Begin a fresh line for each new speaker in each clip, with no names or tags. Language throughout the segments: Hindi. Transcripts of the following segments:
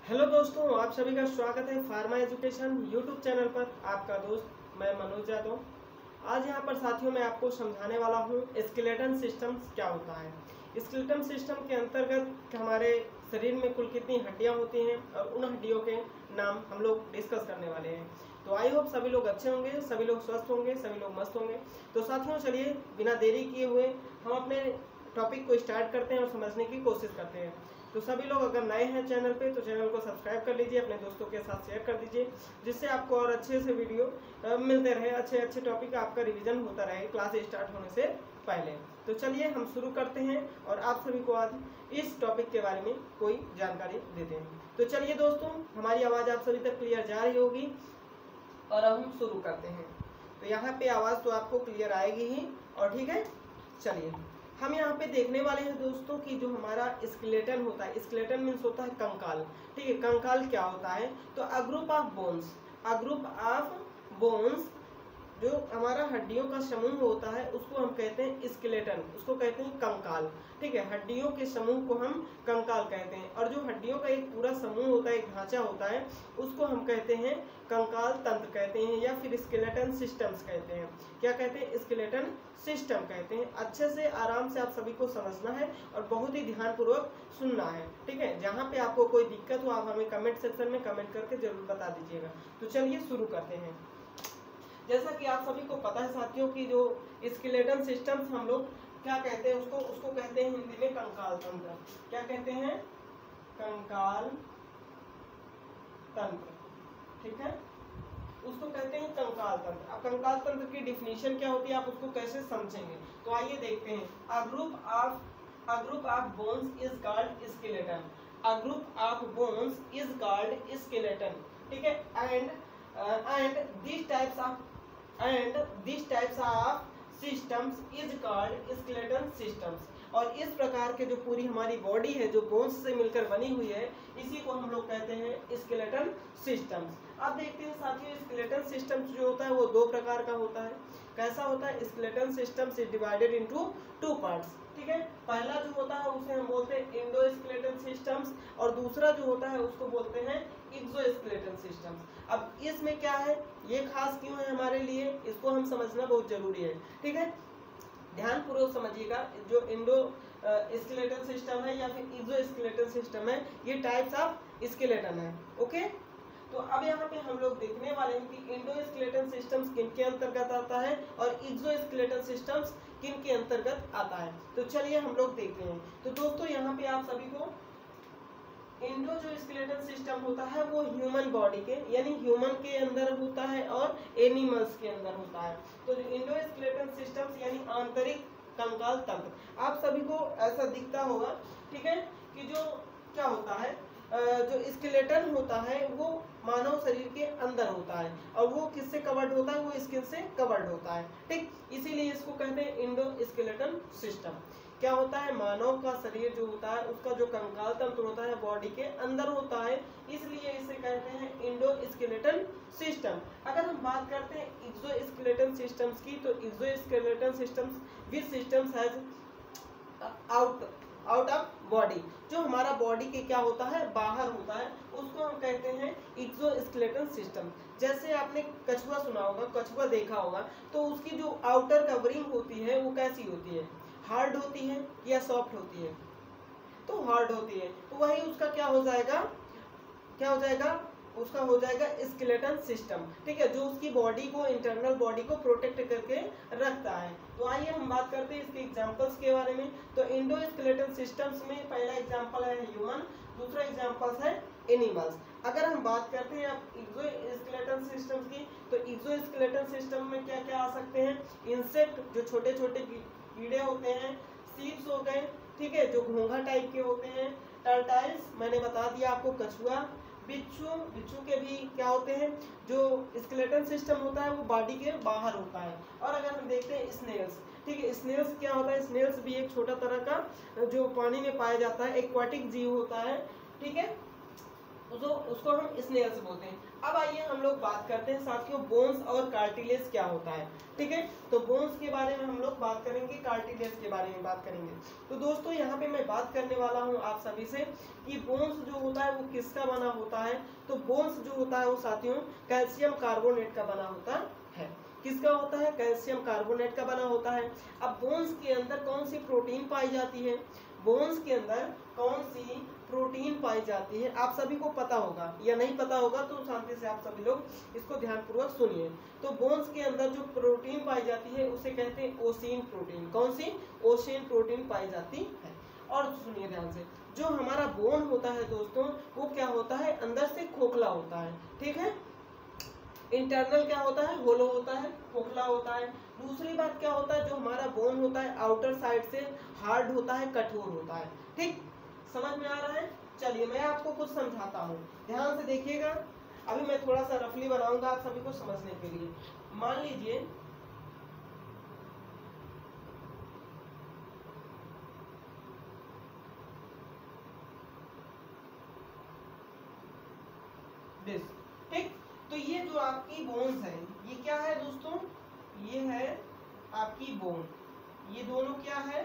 हेलो दोस्तों, आप सभी का स्वागत है फार्मा एजुकेशन यूट्यूब चैनल पर। आपका दोस्त मैं मनोज यादव। आज यहाँ पर साथियों मैं आपको समझाने वाला हूँ स्केलेटन सिस्टम क्या होता है। स्केलेटन सिस्टम के अंतर्गत हमारे शरीर में कुल कितनी हड्डियाँ होती हैं और उन हड्डियों के नाम हम लोग डिस्कस करने वाले हैं। तो आई होप सभी लोग अच्छे होंगे, सभी लोग स्वस्थ होंगे, सभी लोग मस्त होंगे। तो साथियों चलिए बिना देरी किए हुए हम अपने टॉपिक को स्टार्ट करते हैं और समझने की कोशिश करते हैं। तो सभी लोग अगर नए हैं चैनल पे तो चैनल को सब्सक्राइब कर लीजिए, अपने दोस्तों के साथ शेयर कर दीजिए, जिससे आपको और अच्छे से वीडियो मिलते रहे, अच्छे अच्छे टॉपिक आपका रिवीजन होता रहे क्लास स्टार्ट होने से पहले। तो चलिए हम शुरू करते हैं और आप सभी को आज इस टॉपिक के बारे में कोई जानकारी देते हैं। तो चलिए दोस्तों, हमारी आवाज़ आप सभी तक क्लियर जा रही होगी और अब हम शुरू करते हैं। तो यहाँ पे आवाज़ तो आपको क्लियर आएगी ही, और ठीक है। चलिए हम यहाँ पे देखने वाले हैं दोस्तों कि जो हमारा स्केलेटन होता है, स्केलेटन मीन्स होता है कंकाल। ठीक है, कंकाल क्या होता है? तो a group of bones, a group of bones, जो हमारा हड्डियों का समूह होता है उसको हम कहते हैं स्केलेटन, उसको कहते हैं कंकाल। ठीक है, हड्डियों के समूह को हम कंकाल कहते हैं, और जो हड्डियों का एक पूरा समूह होता है, एक ढांचा होता है, उसको हम कहते हैं कंकाल तंत्र कहते हैं, या फिर स्केलेटन सिस्टम्स कहते हैं। क्या कहते हैं? स्केलेटन सिस्टम कहते हैं। अच्छे से आराम से आप सभी को समझना है और बहुत ही ध्यानपूर्वक सुनना है। ठीक है, जहाँ पे आपको कोई दिक्कत हो आप हमें कमेंट सेक्शन में कमेंट करके जरूर बता दीजिएगा। तो चलिए शुरू करते हैं। जैसा कि आप सभी को पता है साथियों कि जो स्केलेटन सिस्टम्स हम लोग क्या कहते हैं, उसको कहते हैं हिंदी में कंकाल तंत्र। क्या कहते हैं? कंकाल तंत्र। ठीक है, उसको कहते हैं कंकाल तंत्र। अब कंकाल तंत्र की डिफिनीशन क्या होती है, आप उसको कैसे समझेंगे? तो आइए देखते हैं। A group of bones is called skeleton. A group of bones is called skeleton. ठीक है, and this types of systems is called skeleton systems. और इस प्रकार के जो पूरी हमारी बॉडी है जो बोन्स से मिलकर बनी हुई है, इसी को हम लोग कहते हैं स्केलेटन सिस्टम्स। अब देखते हैं साथियों, स्केलेटन सिस्टम्स जो होता है वो दो प्रकार का होता है। कैसा होता है? Skeleton systems is divided into two parts. ठीक है, पहला जो होता है उसे हम बोलते हैं इंडोस्केलेटन सिस्टम्स, और दूसरा जो होता है उसको बोलते हैं एक्सोस्केलेटन सिस्टम्स। अब इसमें क्या है, ये खास क्यों है हमारे लिए, इसको हम समझना बहुत जरूरी है। ठीक है, ध्यानपूर्वक समझिएगा। जो स्केलेटन सिस्टम है या फिर एक्सोस्केलेटन सिस्टम है, ये टाइप्स ऑफ स्केलेटन है। ओके, तो अब यहाँ पे हम लोग देखने वाले हैं कि इंडोस्केलेटन सिस्टम्स किन के अंतर्गत आता है और एक्सोस्केलेटन सिस्टम्स किन के अंतर्गत आता है। तो चलिए हम लोग देखते हैं। तो दोस्तों यहाँ पे आप सभी को इंडो जो स्केलेटन सिस्टम होता है वो ह्यूमन बॉडी के यानी ह्यूमन के अंदर होता है और एनिमल्स के अंदर होता है। तो जो इंडो स्केलेटन सिस्टम्स यानी आंतरिक कंकाल तंत्र, आप सभी को ऐसा दिखता होगा। ठीक है, कि जो क्या होता है, जो स्केलेटन होता है वो मानव शरीर के अंदर होता है, और वो किससे कवर्ड होता है? वो स्किन से कवर्ड होता है। ठीक, इसीलिए इसको कहते हैं इंडो स्केलेटन सिस्टम। क्या होता है? मानव का शरीर जो होता है उसका जो कंकाल तंत्र होता है बॉडी के अंदर होता है, इसलिए इसे कहते हैं इंडो स्केलेटन सिस्टम। अगर हम बात करते हैं एक्सोस्केलेटन सिस्टम्स की, तो exoskeleton systems which systems has out of body, जो हमारा बॉडी के क्या होता है, बाहर होता है, उसको हम कहते हैं एक्सोस्केलेटन सिस्टम। जैसे आपने कछुआ सुना होगा, कछुआ देखा होगा, तो उसकी जो आउटर कवरिंग होती है वो कैसी होती है? हार्ड होती है या सॉफ्ट होती है? तो हार्ड होती है। तो वही उसका क्या हो जाएगा, उसका हो जाएगा स्केलेटन सिस्टम। ठीक है, जो उसकी बॉडी को, इंटरनल बॉडी को प्रोटेक्ट करके रखता है। तो आइए हम बात करते हैं इसके एग्जांपल्स के बारे में। तो इंडो स्केलेटन सिस्टम्स में पहला एग्जांपल है ह्यूमन, दूसरा एग्जांपल है एनिमल्स। अगर हम बात करते हैं अब एक्सोस्केलेटन सिस्टम की, तो एक्सोस्केलेटन सिस्टम में क्या क्या आ सकते हैं? इंसेक्ट, जो छोटे छोटे कीड़े होते हैं, सीप्स हो गए, ठीक है, जो घोंघा टाइप के होते हैं, टर्टाइल्स मैंने बता दिया आपको, कछुआ, बिच्छू के भी क्या होते हैं, जो स्केलेटन सिस्टम होता है वो बॉडी के बाहर होता है। और अगर हम देखते हैं स्नेल्स, ठीक है, स्नेल्स क्या होता है? स्नेल्स भी एक छोटा तरह का जो पानी में पाया जाता है एक्वाटिक जीव होता है। ठीक है, उसको हम स्नेल्स बोलते हैं। अब आइए हम लोग बात करते हैं साथियों बोन्स और कार्टिलेज क्या होता है। ठीक है, तो बोन्स के बारे में हम लोग बात करेंगे, कार्टिलेज के बारे में बात करेंगे। तो दोस्तों यहाँ पे मैं बात करने वाला हूँ आप सभी से कि बोन्स जो होता है वो किसका बना होता है। तो बोन्स जो होता है वो साथियों कैल्शियम कार्बोनेट का बना होता है। किसका होता है? कैल्शियम कार्बोनेट का बना होता है। अब बोन्स के अंदर कौन सी प्रोटीन पाई जाती है? बोन्स के अंदर कौन सी प्रोटीन पाई जाती है आप सभी को पता होगा या नहीं पता होगा, तो शांति से आप सभी लोग इसको ध्यानपूर्वक सुनिए। तो बोन्स के अंदर जो प्रोटीन पाई जाती है उसे कहते हैं ओसिन प्रोटीन। कौन सी? ओसिन प्रोटीन पाई जाती है। और सुनिए ध्यान से, जो हमारा बोन होता है दोस्तों वो क्या होता है? अंदर से खोखला होता है। ठीक है, इंटरनल क्या होता है? होलो होता है, खोखला होता है। दूसरी बात क्या होता है? जो हमारा बोन होता है आउटर साइड से हार्ड होता है, कठोर होता है। ठीक, समझ में आ रहा है? चलिए मैं आपको कुछ समझाता हूँ, ध्यान से देखिएगा। अभी मैं थोड़ा सा रफली बनाऊंगा आप सभी को समझने के लिए। मान लीजिए दिस। ठीक, तो ये जो आपकी बोन्स है ये क्या है दोस्तों? ये है आपकी बोन। ये दोनों क्या है?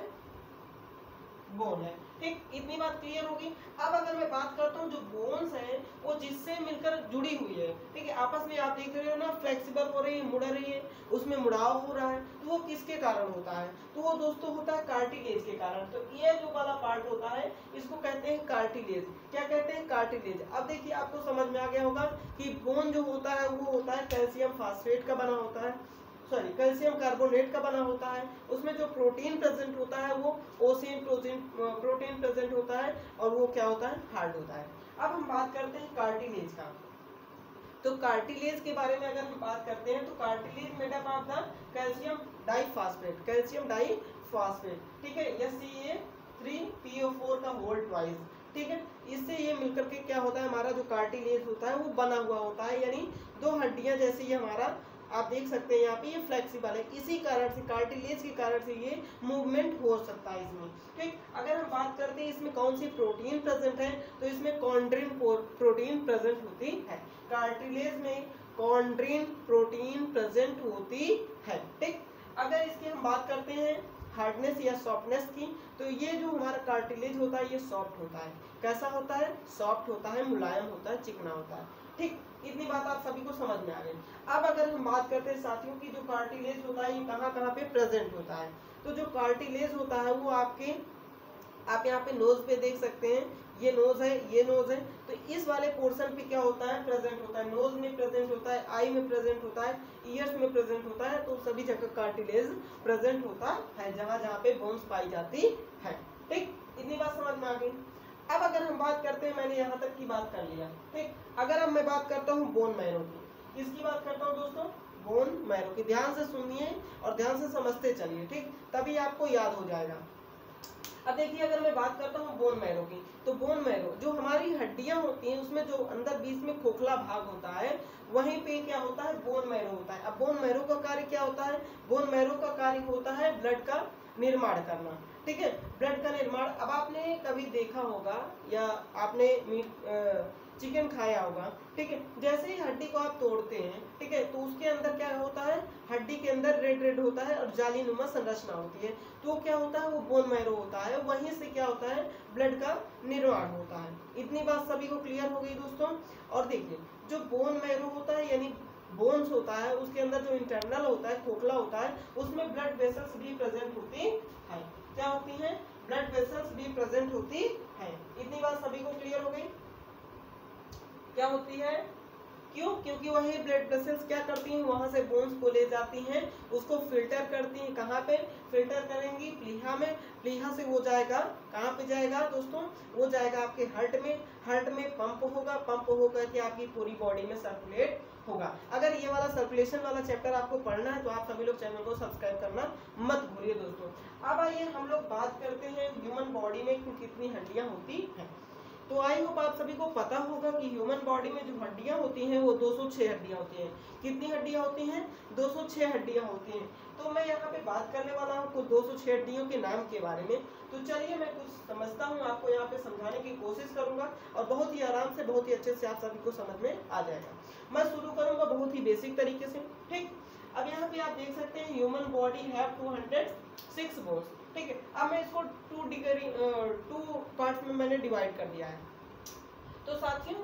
बोन है। ठीक, इतनी बात क्लियर होगी। अब अगर मैं बात करता हूँ जो बोन्स है वो जिससे मिलकर जुड़ी हुई है, ठीक है, आपस में आप देख रहे हो ना, फ्लेक्सिबल हो रही है, मुड़ रही है, उसमें मुड़ाव हो रहा है, तो वो किसके कारण होता है? तो वो दोस्तों होता है कार्टिलेज के कारण। तो ये जो वाला पार्ट होता है इसको कहते हैं कार्टिलेज। क्या कहते हैं? कार्टिलेज। अब देखिए आपको समझ में आ गया होगा कि बोन जो होता है वो होता है कैल्शियम फास्फेट का बना होता है, सॉरी कैल्शियम कार्बोनेट का बना होता है। उसमें जो प्रोटीन प्रेजेंट होता है वो ओसिन प्रोटीन प्रेजेंट होता है और वो क्या होता है? हार्ड होता है। अब हम बात करते हैं कार्टिलेज का। तो कार्टिलेज के बारे में अगर हम बात करते हैं तो cartilage made up of the calcium diphosphate, calcium diphosphate, ठीक है, Ca3PO4 का होल ट्वाइस। ठीक है, इससे ये मिलकर के क्या होता है? हमारा जो कार्टिलेज होता है वो बना हुआ होता है, यानी दो हड्डियां जैसे ये हमारा आप देख सकते हैं यहाँ पे ये फ्लेक्सिबल है। इसी कारण से कार्टिलेज के कारण से ये मूवमेंट हो सकता है इसमें। ठीक, अगर हम बात करते हैं इसमें कौन सी प्रोटीन प्रेजेंट है तो इसमें कॉन्ड्रिन प्रोटीन प्रेजेंट होती है। कार्टिलेज में कॉन्ड्रिन प्रोटीन प्रेजेंट होती है। ठीक, अगर इसकी हम बात करते हैं हार्डनेस या सॉफ्टनेस की, तो ये जो हमारा कार्टिलेज होता है ये सॉफ्ट होता है। कैसा होता है? सॉफ्ट होता है, मुलायम होता है, चिकना होता है। ठीक, इतनी बात आप सभी को समझ में आ गई। अब अगर हम बात करते हैं साथियों की जो कार्टिलेज होता है ये कहाँ कहाँ पे प्रेजेंट होता है। तो जो कार्टिलेज होता है वो आपके आप यहाँ पे नोज पे देख सकते हैं, ये नोज है, ये नोज है, तो इस वाले पोर्शन पे क्या होता है? प्रेजेंट होता है। नोज में प्रेजेंट होता है, आई में प्रेजेंट होता है, ईयर्स में प्रेजेंट होता है, तो सभी जगह कार्टिलेज प्रेजेंट होता है जहाँ जहाँ पे बोन्स पाई जाती है। ठीक, इतनी बात समझ में आ गई। अब अगर हम बात करते हैं, मैंने यहाँ तक की बात कर लिया। ठीक, अगर अब मैं बात करता हूँ बोन मैरो की, किसकी बात करता हूँ दोस्तों? बोन मैरो की। ध्यान से सुनिए और ध्यान से समझते चलिए, ठीक, तभी आपको याद हो जाएगा। अब देखिए अगर मैं बात करता हूँ बोन मैरो की, तो बोन मैरो जो हमारी हड्डियां होती हैं उसमें जो अंदर बीच में खोखला भाग होता है वहीं पे क्या होता है? बोन मैरो होता है। अब बोन मैरो का कार्य क्या होता है? बोन मैरो का कार्य होता है ब्लड का निर्माण करना। ठीक है, ब्लड का निर्माण। अब आपने कभी देखा होगा या आपने चिकन खाया होगा, ठीक है, जैसे ही हड्डी को आप तोड़ते हैं, ठीक है, तो उसके अंदर क्या होता है? हड्डी के अंदर रेड रेड होता है और जालीनुमा संरचना होती है, तो क्या होता है? वो बोन मैरो होता है, वहीं से क्या होता है? ब्लड का निर्माण होता है। इतनी बात सभी को क्लियर हो गई दोस्तों। और देखिए जो बोन मैरो होता है यानी बोन्स होता है उसके अंदर जो इंटरनल होता है, खोखला होता है, उसमें ब्लड वेसल्स भी प्रेजेंट होती है। क्या होती है? ब्लड वेसल्स भी प्रेजेंट होती है। इतनी बात सभी को क्लियर हो गई। क्या होती है? क्यों? क्योंकि वही ब्लड वेसल्स क्या करती हैं? वहां से बोन्स को ले जाती हैं, उसको फिल्टर करती हैं। कहाँ पे फिल्टर करेंगी? प्लीहा में। प्लीहा से वो जाएगा कहाँ पे जाएगा दोस्तों? वो जाएगा आपके हार्ट में। हार्ट में पंप होगा, पंप होकर के आपकी पूरी बॉडी में सर्कुलेट होगा। अगर ये वाला सर्कुलेशन वाला चैप्टर आपको पढ़ना है तो आप सभी लोग चैनल को सब्सक्राइब करना मत भूलिए दोस्तों। अब आइए हम लोग बात करते हैं ह्यूमन बॉडी में कितनी हड्डियां होती हैं। तो आई होप आप सभी को पता होगा कि ह्यूमन बॉडी में जो हड्डियां होती हैं वो 206 हड्डियां होती हैं। कितनी हड्डियां होती हैं? 206 हड्डियां होती हैं। तो मैं यहाँ पे बात करने वाला हूँ कुछ 206 हड्डियों के नाम के बारे में। तो चलिए मैं कुछ समझता हूँ, आपको यहाँ पे समझा समझाने की कोशिश करूंगा और बहुत ही आराम से, बहुत ही अच्छे से आप सभी को समझ में आ जाएगा। मैं शुरू करूंगा बहुत ही बेसिक तरीके से। ठीक, अब यहाँ पे आप देख सकते हैं ह्यूमन बॉडी हैव 206 बोन्स। ठीक है, अब मैं इसको टू पार्ट्स में मैंने डिवाइड कर दिया है। तो साथियों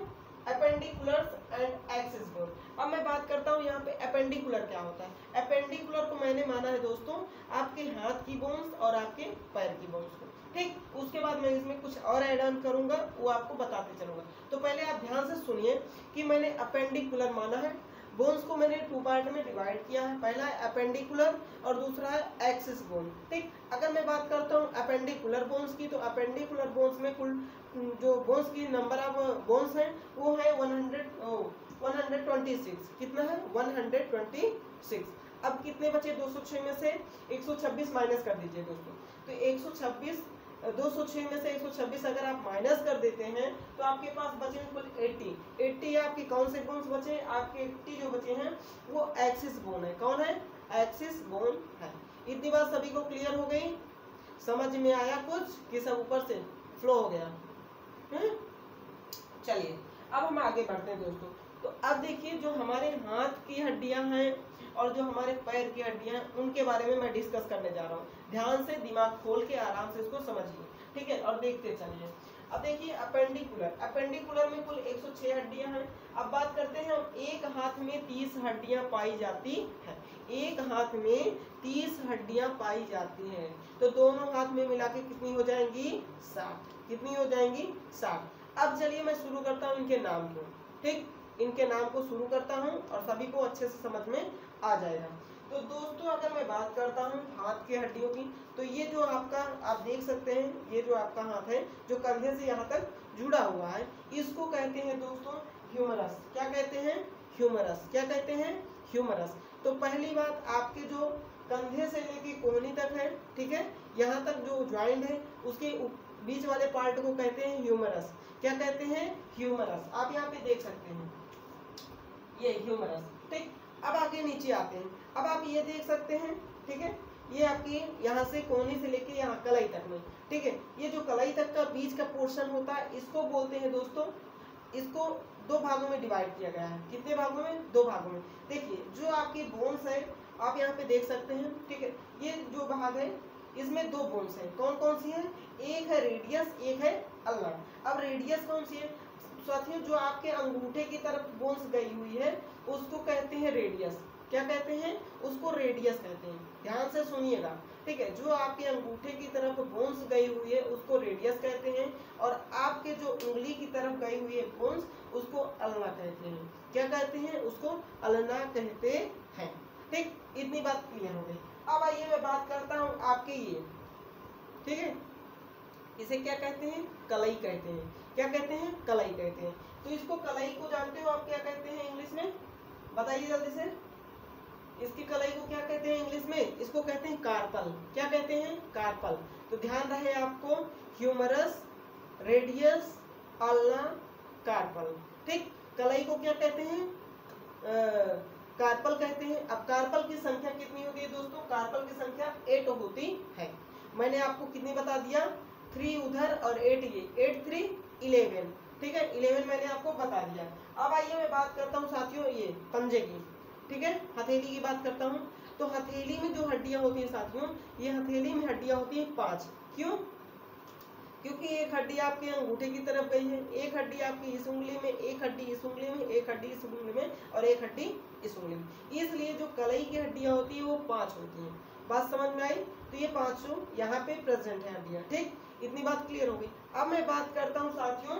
अपेंडिकुलर एंड एक्सिस बोन। अब मैं बात करता हूँ यहाँ पे अपेंडिकुलर क्या होता है। अपेंडिकुलर को मैंने माना है दोस्तों आपके हाथ की बोन्स और आपके पैर की बोन्स को। ठीक, उसके बाद मैं इसमें कुछ और ऐड ऑन करूंगा, वो आपको बताते चलूंगा। तो पहले आप ध्यान से सुनिए कि मैंने अपेंडिकुलर माना है, बोन्स को मैंने टू पार्ट में डिवाइड किया है। पहला है अपेंडिकुलर और दूसरा है एक्सिस बोन। ठीक, अगर मैं बात करता हूँ अपेंडिकुलर बोन्स की, तो अपेंडिकुलर बोन्स में कुल जो बोन्स की नंबर ऑफ बोन्स हैं वो है 126। कितना है? 126। अब कितने बचे 206 में से? 126 माइनस कर दीजिए दोस्तों। तो 126 206 में से 126 अगर आप माइनस कर देते हैं तो आपके पास बचे कुल 80 आपके कौन से बोन्स बचे? आपके 80 जो बचे हैं वो एक्सिस बोन है। कौन है? एक्सिस बोन है। इतनी बात सभी को क्लियर हो गई? समझ में आया कुछ कि सब ऊपर से फ्लो हो गया? चलिए अब हम आगे बढ़ते हैं दोस्तों। तो अब देखिए जो हमारे हाथ की हड्डियां हैं और जो हमारे पैर की हड्डियां हैं उनके बारे में मैं डिस्कस करने जा रहा हूँ। ध्यान से दिमाग खोल के आराम से इसको समझिए, ठीक है, और देखते चलिए। अब देखिए अपेंडिकुलर में कुल 106 हड्डियां हैं। अब बात करते हैं हम, एक हाथ में 30 हड्डियां पाई जाती है। एक हाथ में 30 हड्डियां पाई जाती हैं, तो दोनों हाथ में मिला के कितनी हो जाएंगी? 60। कितनी हो जाएंगी? 60। अब चलिए मैं शुरू करता हूँ इनके नाम को। ठीक, इनके नाम को शुरू करता हूँ और सभी को अच्छे से समझ में आ जाएगा। तो दोस्तों अगर मैं बात करता हूँ हाथ की हड्डियों की, तो ये जो आपका आप देख सकते हैं, ये जो आपका हाथ है जो कंधे से यहाँ तक जुड़ा हुआ है, इसको कहते हैं दोस्तों ह्यूमरस। क्या कहते हैं? ह्यूमरस। क्या कहते हैं? ह्यूमरस। तो पहली बात, आपके जो कंधे से लेके कोहनी तक है, ठीक है, यहाँ तक जो ज्वाइंट है उसके बीच वाले पार्ट को कहते हैं ह्यूमरस। क्या कहते हैं? ह्यूमरस। आप यहाँ पे देख सकते हैं ये ह्यूमरस। ठीक, अब आगे नीचे आते हैं। अब आप ये देख सकते हैं, ठीक है, ये आपकी यहाँ से कोहनी से लेके यहाँ कलाई तक में, ठीक है, ये जो कलाई तक का बीच का पोर्शन होता है इसको बोलते हैं दोस्तों, इसको दो भागों में डिवाइड किया गया है। कितने भागों में? दो भागों में। देखिए जो आपकी बोन्स है आप यहाँ पे देख सकते हैं, ठीक है, ये जो भाग है इसमें दो बोन्स हैं। कौन कौन सी है? एक है रेडियस, एक है अल्नर। अब रेडियस कौन सी है साथियों? जो आपके अंगूठे की तरफ बोन्स गई हुई है उसको कहते हैं रेडियस। क्या कहते हैं? उसको रेडियस कहते हैं। ध्यान से सुनिएगा, ठीक है, जो आपके अंगूठे की तरफ बोन्स गई हुई है उसको रेडियस कहते हैं, और आपके जो उंगली की तरफ गई हुई है बोन्स उसको अल्ना कहते हैं। क्या कहते हैं? उसको अल्ना कहते हैं। ठीक, इतनी बात क्लियर हो गई। अब आइए मैं बात करता हूँ आपके ये, ठीक है, इसे क्या कहते हैं? कलाई कहते हैं। क्या कहते हैं? कलाई कहते हैं। तो इसको कलाई को जानते हो आप क्या कहते हैं इंग्लिश में? बताइए जल्दी से। इसकी कलाई को क्या कहते हैं इंग्लिश में? इसको कहते हैं कार्पल। क्या कहते हैं? कार्पल। तो ध्यान रहे आपको, ह्यूमरस, रेडियस, अल्ना, कार्पल। ठीक, कलाई को क्या कहते हैं? कार्पल कहते हैं। अब कार्पल की संख्या कितनी होती है दोस्तों? कार्पल की संख्या 8 होती है। मैंने आपको कितनी बता दिया? 3 उधर और 8 ये, 8 3 11। ठीक है, 11 मैंने आपको बता दिया। अब आइए मैं बात करता हूँ साथियों ये पंजे की, ठीक है, हथेली की बात करता हूँ। तो हथेली में जो हड्डियां होती है साथियों, ये हथेली में हड्डियां होती है 5। क्यों? क्योंकि एक हड्डी आपके अंगूठे की तरफ गई है, एक हड्डी आपकी इस उंगली में, एक हड्डी इस उंगली में, एक हड्डी इस उंगली में और एक हड्डी इस उंगली में। इसलिए जो कलाई की हड्डियां होती है वो 5 होती हैं। बात समझ में आई? तो ये 5 यहाँ पे प्रेजेंट है हड्डियां। ठीक, इतनी बात क्लियर हो गई। अब मैं बात करता हूँ साथियों,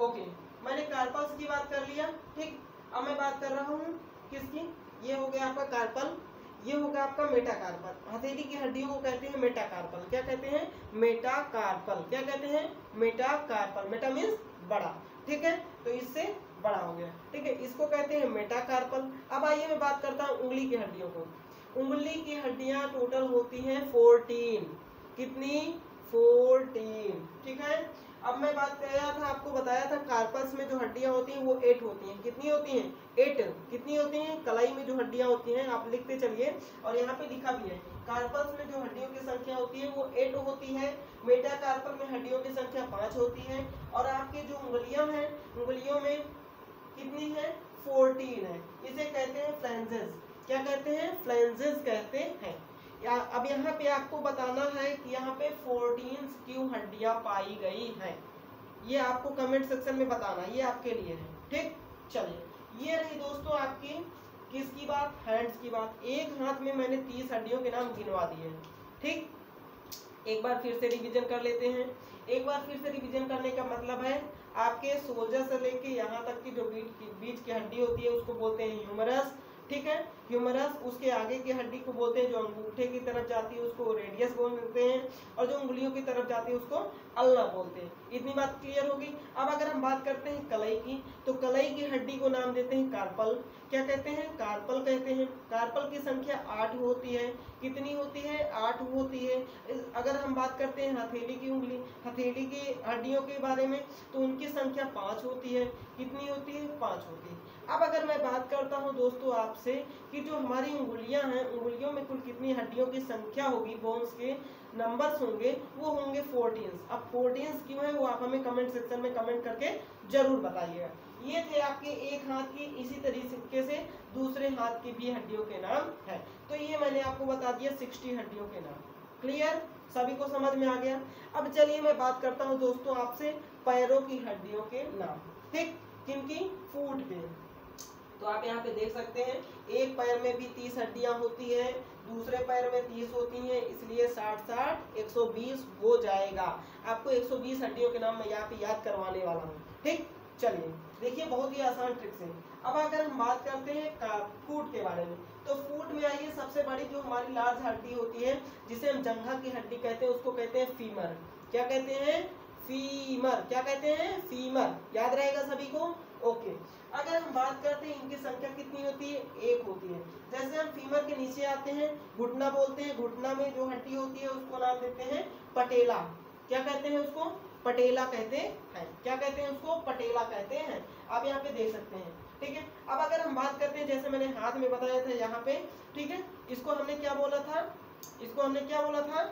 ओके, मैंने कार्पल्स की बात कर लिया। ठीक, अब मैं बात कर रहा हूँ किसकी? ये हो गया आपका कार्पल, ये होगा आपका मेटाकार्पल। हथेली की हड्डियों को कहते हैं मेटाकार्पल। क्या कहते हैं? मेटाकार्पल। क्या कहते हैं? मेटाकार्पल। मेटा मीन्स बड़ा, ठीक है, तो इससे बड़ा हो गया। ठीक है, इसको कहते हैं मेटाकार्पल। अब आइए मैं बात करता हूँ उंगली की हड्डियों को। उंगली की हड्डियां टोटल होती हैं 14। कितनी? 14। ठीक है, अब मैं बात कर रहा था, आपको बताया था कार्पल्स में जो हड्डियां होती हैं वो 8 होती हैं। कितनी होती हैं? 8। कितनी होती हैं? कलाई में जो हड्डियां होती हैं, आप लिखते चलिए और यहाँ पे लिखा भी है, कार्पल्स में जो हड्डियों की संख्या होती है वो 8 होती है। मेटाकार्पल में हड्डियों की संख्या 5 होती है। और आपकी जो उंगलियां हैं, उंगलियों में कितनी है? 14 है। इसे कहते हैं फ्लैंजेस। क्या कहते हैं? फ्लैंजेस कहते हैं। अब यहाँ पे आपको बताना है कि यहाँ पे 14 क्यों हड्डियां पाई गई हैं, ये आपको कमेंट सेक्शन में बताना, ये आपके लिए है। ठीक, चलिए ये रही दोस्तों आपकी किसकी बात? हैंड्स की बात। एक हाथ में मैंने 30 हड्डियों के नाम गिनवा दिए। ठीक, एक बार फिर से रिवीजन कर लेते हैं। एक बार फिर से रिवीजन करने का मतलब है आपके सोल्जर से लेके यहाँ तक की जो बीच की हड्डी होती है उसको बोलते हैं ह्यूमरस। ठीक है, ह्यूमरस। उसके आगे की हड्डी को बोलते हैं, जो अंगूठे की तरफ जाती है उसको रेडियस बोलते हैं, और जो उंगलियों की तरफ जाती है उसको अल्ना बोलते हैं। इतनी बात क्लियर होगी। अब अगर हम बात करते हैं कलाई की, तो कलाई की हड्डी को नाम देते हैं कार्पल। क्या कहते हैं? कार्पल कहते हैं। कार्पल की संख्या 8 होती है। कितनी होती है? 8 होती है। अगर हम बात करते हैं हथेली की उंगली, हथेली की हड्डियों के बारे में, तो उनकी संख्या 5 होती है। कितनी होती है? 5 होती है। अब अगर मैं बात करता हूं दोस्तों आपसे कि जो हमारी उंगलियां हैं, उंगलियों में कुल कितनी हड्डियों की संख्या होगी, बोन्स के नंबर्स होंगे, वो होंगे 14। अब 14 क्यों है वो आप हमें कमेंट सेक्शन में कमेंट करके जरूर बताइएगा। ये थे आपके एक हाथ की। इसी तरीके से दूसरे हाथ की भी हड्डियों के नाम है। तो ये मैंने आपको बता दिया 60 हड्डियों के नाम। क्लियर? सभी को समझ में आ गया? अब चलिए मैं बात करता हूँ दोस्तों आपसे पैरों की हड्डियों के नाम। ठीक, किनकी? फुट पे। तो आप यहाँ पे देख सकते हैं, एक पैर में भी 30 हड्डियां होती है, दूसरे पैर में 30 होती हैं, इसलिए 60 120 हो जाएगा। आपको 120 हड्डियों के नाम मैं यहाँ पे याद करवाने वाला हूँ। ठीक, चलिए देखिए बहुत ही आसान ट्रिक्स है। अब अगर हम बात करते हैं फुट के बारे में, तो फुट में आइए, सबसे बड़ी जो हमारी लार्ज हड्डी होती है जिसे हम जंघा की हड्डी कहते हैं उसको कहते हैं फीमर। क्या कहते हैं? फीमर। क्या कहते हैं? फीमर। याद रहेगा सभी को? ओके। अगर हम बात करते हैं इनकी संख्या कितनी होती है? 1 होती है। जैसे हम फीमर के नीचे आते हैं, घुटना बोलते हैं, घुटना में जो हड्डी होती है उसको नाम देते हैं पटेला। क्या कहते हैं उसको? पटेला कहते हैं। क्या कहते हैं उसको? पटेला कहते हैं। आप यहाँ पे देख सकते हैं। ठीक है, अब अगर हम बात करते हैं, जैसे मैंने हाथ में बताया था यहाँ पे, ठीक है, इसको हमने क्या बोला था? इसको हमने क्या बोला था?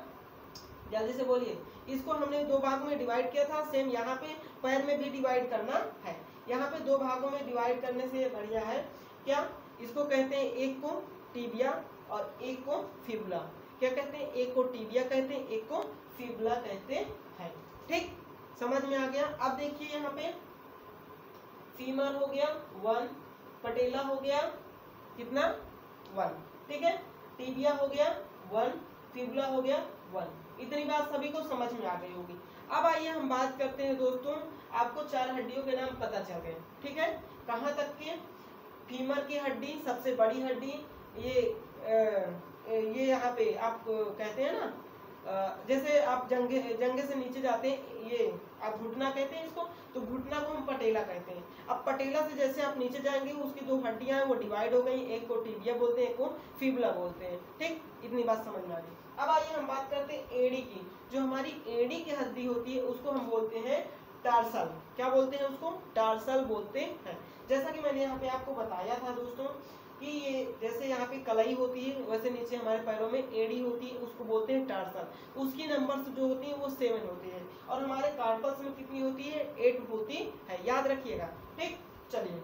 जल्दी से बोलिए। इसको हमने 2 भागों में डिवाइड किया था। सेम यहाँ पे पैर में भी डिवाइड करना है। यहाँ पे 2 भागों में डिवाइड करने से बढ़िया है क्या? इसको कहते हैं, एक को टिबिया और एक को फिबुला। क्या कहते हैं? एक को टिबिया कहते हैं, एक को फिबुला कहते हैं। ठीक, समझ में आ गया? अब देखिए यहाँ पे फीमर हो गया 1, पटेला हो गया कितना? 1। ठीक है, टिबिया हो गया 1, फिबुला हो गया 1। इतनी बात सभी को समझ में आ गई होगी। अब आइए हम बात करते हैं दोस्तों, आपको 4 हड्डियों के नाम पता चल गए। ठीक है, कहाँ तक के? फीमर की हड्डी सबसे बड़ी हड्डी, ये यहाँ पे आप कहते हैं ना, जैसे आप जंघे से नीचे जाते हैं, ये आप घुटना कहते हैं इसको, तो घुटना को हम पटेला कहते हैं। अब पटेला से जैसे आप नीचे जाएंगे उसकी 2 हड्डियां हैं वो डिवाइड हो गई, एक को टिबिया बोलते हैं, एक को फिबुला बोलते हैं। ठीक, इतनी बात समझ में आ गई। अब आइए हम बात करते हैं एड़ी की। जो हमारी एड़ी की हड्डी होती है उसको हम बोलते हैं टार्सल। क्या बोलते हैं उसको? टार्सल बोलते हैं। जैसा कि मैंने यहाँ पे आपको बताया था दोस्तों कि ये जैसे यहाँ पे कलाई होती है वैसे नीचे हमारे पैरों में एड़ी होती है, उसको बोलते हैं टार्सल। उसकी नंबर्स जो होती है वो 7 होती है, और हमारे कार्पल्स में कितनी होती है? 8 होती है। याद रखिएगा। ठीक, चलिए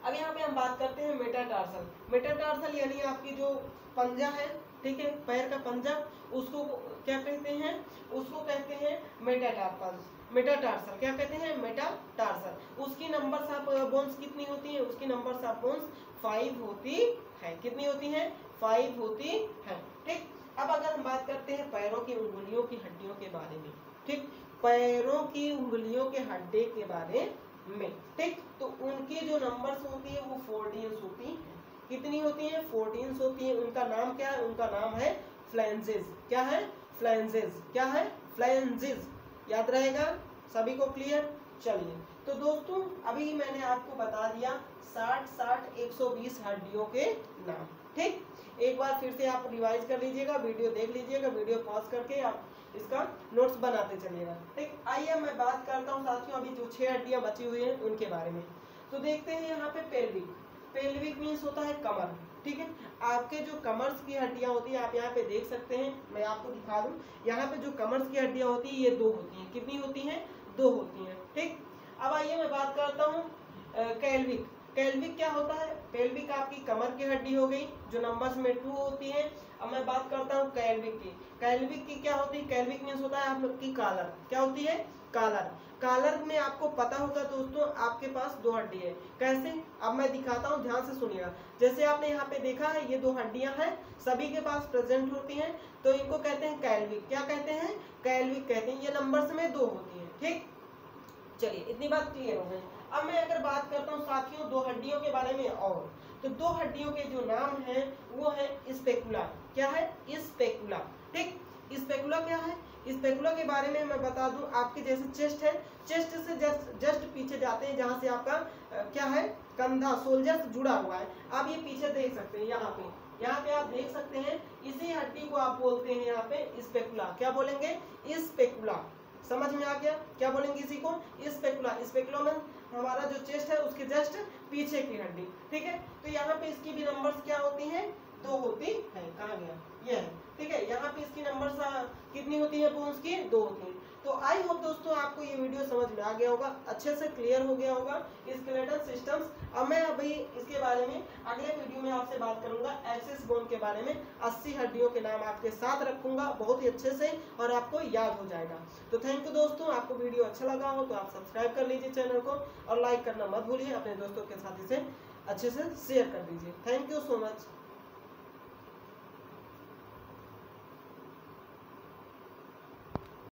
अब यहाँ पे हम बात करते हैं मेटाटार्सल। मेटाटार्सल यानी आपकी जो पंजा है, ठीक है, पैर का पंजा, उसको क्या कहते हैं? उसको कहते हैं मेटाटार्सल। मेटाटार्सल क्या कहते हैं? मेटाटार्सल। उसकी नंबर्स ऑफ बोन्स कितनी होती है? उसकी नंबर्स ऑफ बोन्स 5 होती है। कितनी होती है? 5 होती है। ठीक, अब अगर हम बात करते हैं पैरों की उंगलियों की हड्डियों के बारे में, ठीक, पैरों की उंगलियों के हड्डी के बारे में, ठीक, तो उनकी जो नंबर्स होती है वो 14 होती है। कितनी होती है? 14 होती है। उनका नाम क्या है? उनका नाम है फ्लैंजेस। क्या है? फ्लैंजेस। क्या है? फ्लैंजेस। याद रहेगा सभी को? क्लियर? चलिए, तो दोस्तों अभी मैंने आपको बता दिया 60 120 हड्डियों के नाम। ठीक, एक बार फिर से आप रिवाइज कर लीजिएगा, वीडियो देख लीजिएगा, वीडियो पॉज करके आप इसका नोट्स बनाते चलिएगा। ठीक, आइए मैं बात करता हूँ साथियों अभी जो 6 हड्डियां बची हुई हैं उनके बारे में। तो देखते हैं यहाँ पे पेल्विक। पेल्विक मीन्स होता है कमर। ठीक है, आपके जो कमर्स की हड्डियां होती है आप यहाँ पे देख सकते हैं, मैं आपको दिखा दूं, यहाँ पे जो कमर्स की हड्डियां होती है ये 2 होती हैं। कितनी होती हैं? 2 होती हैं। ठीक, अब आइए मैं बात करता हूँ कैल्विक। कैल्विक क्या होता है? पेल्विक आपकी कमर की हड्डी हो गई जो नंबर्स में 2 होती है। अब मैं बात करता हूँ कैल्विक की। कैल्विक की क्या होती है? कैल्विक मीन्स होता है आपकी कॉलर। क्या होती है? कॉलर। कॉलर में आपको पता होगा दोस्तों आपके पास 2 हड्डी है। कैसे? अब मैं दिखाता हूँ, ध्यान से सुनिएगा। जैसे आपने यहाँ पे देखा है ये 2 हड्डियां हैं, सभी के पास प्रेजेंट होती हैं, तो इनको कहते हैं कैल्विक। क्या कहते हैं? कैल्विक कहते हैं। ये नंबर्स में 2 होती है। ठीक, चलिए इतनी बात क्लियर हो गई। अब मैं अगर बात करता हूँ साथियों 2 हड्डियों के बारे में और, तो 2 हड्डियों के जो नाम है वो है स्पेकुला। क्या है? स्पेकुला। ठीक, स्पेकुला क्या है? स्पेकुला के बारे में मैं बता दूं, आपके जैसे चेस्ट है, चेस्ट से जस्ट पीछे जाते हैं जहां से आपका क्या है, कंधा, शोल्डर जुड़ा हुआ है। आप ये पीछे देख सकते हैं, यहाँ पे आप देख सकते हैं, इसी हड्डी को आप बोलते हैं यहाँ पे स्पेकुला। क्या बोलेंगे? स्पेकुला। समझ में आ गया? क्या बोलेंगे इसी को? स्पेकुला। स्पेकुला में हमारा जो चेस्ट है उसके जस्ट पीछे की हड्डी। ठीक है, तो यहाँ पे इसकी भी नंबर्स क्या होती हैं? 2 होती है। कहाँ गया? ये है। ठीक है, यहाँ पे इसकी नंबर्स कितनी होती है? बोन्स की 2 होती है। तो आई होप दोस्तों आपको ये वीडियो समझ में आ गया होगा, अच्छे से क्लियर हो गया होगा स्केलेटल सिस्टम्स। अब मैं अभी इसके बारे में अगले वीडियो में आपसे बात करूंगा एक्सिस बोन के बारे में। 80 हड्डियों के नाम आपके साथ रखूंगा बहुत ही अच्छे से और आपको याद हो जाएगा। तो थैंक यू दोस्तों, आपको वीडियो अच्छा लगा हो तो आप सब्सक्राइब कर लीजिए चैनल को और लाइक करना मत भूलिए, अपने दोस्तों के साथ इसे अच्छे से शेयर कर दीजिए। Thank you so much.